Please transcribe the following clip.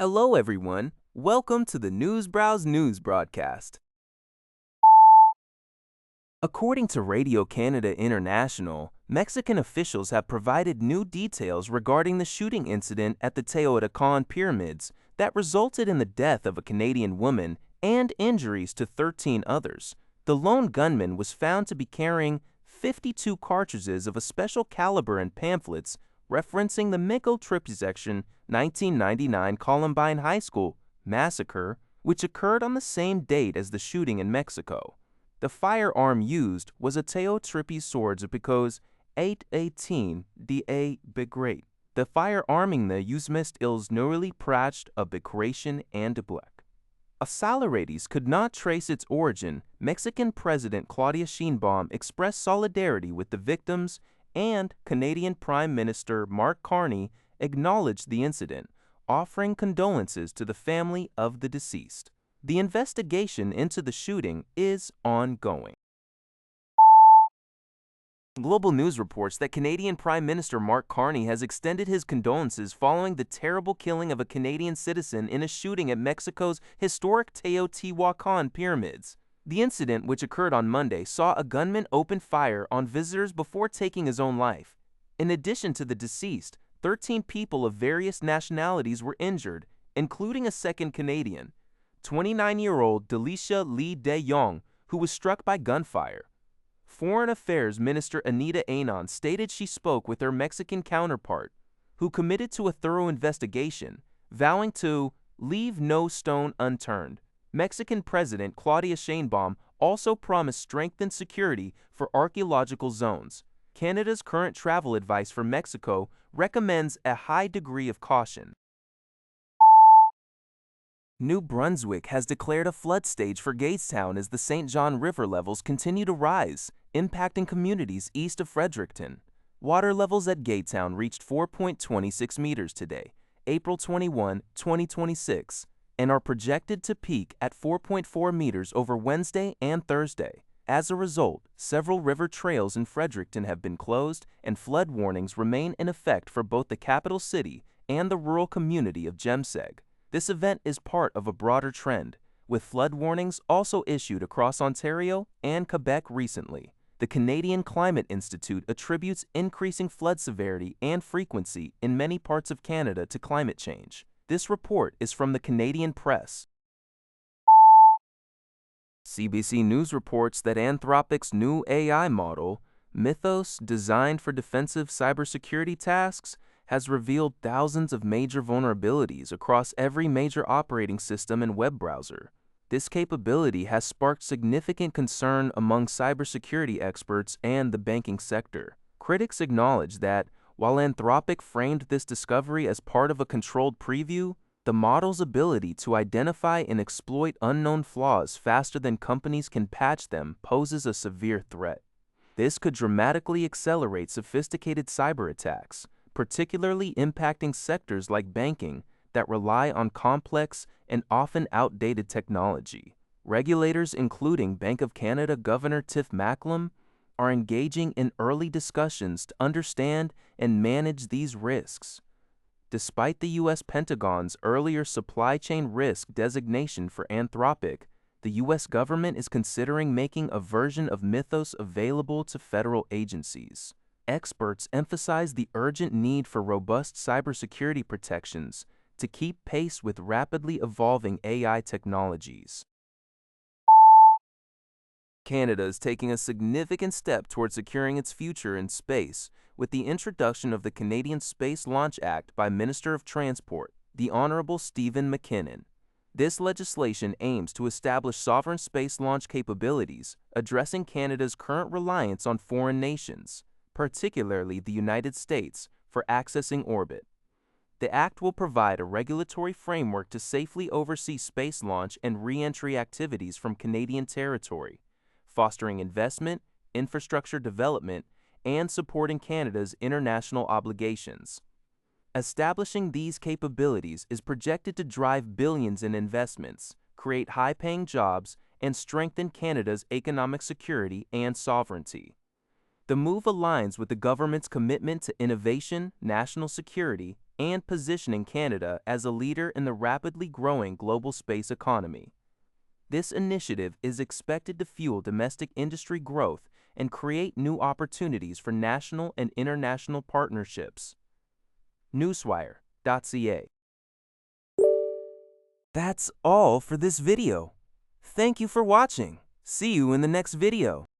Hello, everyone. Welcome to the Newsbrowse News broadcast. According to Radio Canada International, Mexican officials have provided new details regarding the shooting incident at the Teotihuacán pyramids that resulted in the death of a Canadian woman and injuries to 13 others. The lone gunman was found to be carrying 52 cartridges of a special caliber and pamphlets referencing the Mexico 1999 Columbine High School massacre, which occurred on the same date as the shooting in Mexico. The firearm used was a Teotihuacán sword because 818 da begreat. The firearming the usmist ils newly prached a becreation and a black. Authorities could not trace its origin. Mexican President Claudia Sheinbaum expressed solidarity with the victims, and Canadian Prime Minister Mark Carney acknowledged the incident, offering condolences to the family of the deceased. The investigation into the shooting is ongoing. Global News reports that Canadian Prime Minister Mark Carney has extended his condolences following the terrible killing of a Canadian citizen in a shooting at Mexico's historic Teotihuacán pyramids. The incident, which occurred on Monday, saw a gunman open fire on visitors before taking his own life. In addition to the deceased, 13 people of various nationalities were injured, including a second Canadian, 29-year-old Delicia Lee De Jong, who was struck by gunfire. Foreign Affairs Minister Anita Anon stated she spoke with her Mexican counterpart, who committed to a thorough investigation, vowing to leave no stone unturned. Mexican President Claudia Sheinbaum also promised strengthened security for archaeological zones. Canada's current travel advice for Mexico recommends a high degree of caution. New Brunswick has declared a flood stage for Gagetown as the St. John River levels continue to rise, impacting communities east of Fredericton. Water levels at Gagetown reached 4.26 meters today, April 21, 2026, and are projected to peak at 4.4 meters over Wednesday and Thursday. As a result, several river trails in Fredericton have been closed, and flood warnings remain in effect for both the capital city and the rural community of Jemseg. This event is part of a broader trend, with flood warnings also issued across Ontario and Quebec recently. The Canadian Climate Institute attributes increasing flood severity and frequency in many parts of Canada to climate change. This report is from the Canadian Press. CBC News reports that Anthropic's new AI model, Mythos, designed for defensive cybersecurity tasks, has revealed thousands of major vulnerabilities across every major operating system and web browser. This capability has sparked significant concern among cybersecurity experts and the banking sector. Critics acknowledge that, while Anthropic framed this discovery as part of a controlled preview, the model's ability to identify and exploit unknown flaws faster than companies can patch them poses a severe threat. This could dramatically accelerate sophisticated cyber attacks, particularly impacting sectors like banking that rely on complex and often outdated technology. Regulators, including Bank of Canada Governor Tiff Macklem, are engaging in early discussions to understand and manage these risks. Despite the U.S. Pentagon's earlier supply chain risk designation for Anthropic, the U.S. government is considering making a version of Mythos available to federal agencies. Experts emphasize the urgent need for robust cybersecurity protections to keep pace with rapidly evolving AI technologies. Canada is taking a significant step toward securing its future in space with the introduction of the Canadian Space Launch Act by Minister of Transport, the Honourable Stephen MacKinnon. This legislation aims to establish sovereign space launch capabilities, addressing Canada's current reliance on foreign nations, particularly the United States, for accessing orbit. The act will provide a regulatory framework to safely oversee space launch and re-entry activities from Canadian territory, fostering investment, infrastructure development, and supporting Canada's international obligations. Establishing these capabilities is projected to drive billions in investments, create high-paying jobs, and strengthen Canada's economic security and sovereignty. The move aligns with the government's commitment to innovation, national security, and positioning Canada as a leader in the rapidly growing global space economy. This initiative is expected to fuel domestic industry growth and create new opportunities for national and international partnerships. Newswire.ca. That's all for this video. Thank you for watching. See you in the next video.